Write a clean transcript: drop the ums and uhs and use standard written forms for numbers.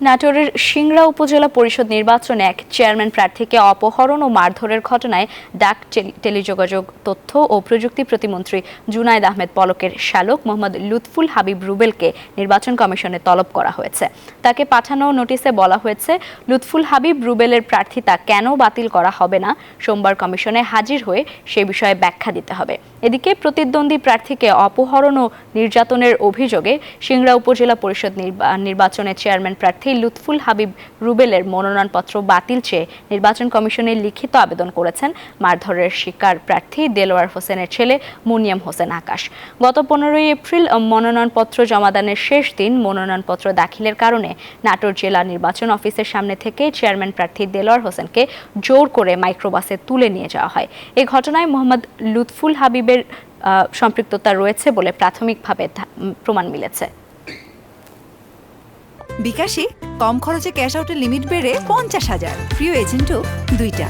নাটোরের সিংড়া উপজেলা পরিষদ নির্বাচনে এক চেয়ারম্যান প্রার্থীকে অপহরণ ও মারধরের ঘটনায় ডাক টেলিযোগাযোগ তথ্য ও প্রযুক্তি প্রতিমন্ত্রী জুনায়েদ আহমেদ পলকের শ্যালক মোহাম্মদ লুৎফুল হাবিব রুবেলকে নির্বাচন কমিশনে তলব করা হয়েছে। তাকে পাঠানো নোটিশে বলা হয়েছে, লুৎফুল হাবিব রুবেলের প্রার্থিতা কেন বাতিল করা হবে না, সোমবার কমিশনে হাজির হয়ে সে বিষয়ে ব্যাখ্যা দিতে হবে। এদিকে প্রতিদ্বন্দ্বী প্রার্থীকে অপহরণ ও নির্যাতনের অভিযোগে সিংড়া উপজেলা পরিষদ নির্বাচনে চেয়ারম্যান প্রার্থী লুৎফুল হাবিব রুবেলের মনোনয়নপত্র বাতিল চেয়ে নির্বাচন কমিশনে লিখিত আবেদন করেছেন মারধরের শিকার প্রার্থী দেলোয়ার হোসেনের ছেলে মুনিয়াম হোসেন আকাশ। গত 15 এপ্রিল মনোনয়নপত্র জমাদানের শেষ দিন মনোনয়নপত্র দাখিলের কারণে নাটোর জেলা নির্বাচন অফিসের সামনে থেকে চেয়ারম্যান প্রার্থী দেলোয়ার হোসেনকে জোর করে মাইক্রোবাসে তুলে নিয়ে যাওয়া হয়। এই ঘটনায় মোহাম্মদ লুৎফুল হাবিবের সম্পৃক্ততা রয়েছে বলে প্রাথমিকভাবে প্রমাণ মিলেছে। বিকাশে কম খরচে ক্যাশ আউটের লিমিট বেড়ে 50,000, প্রিয় এজেন্টও 2টা।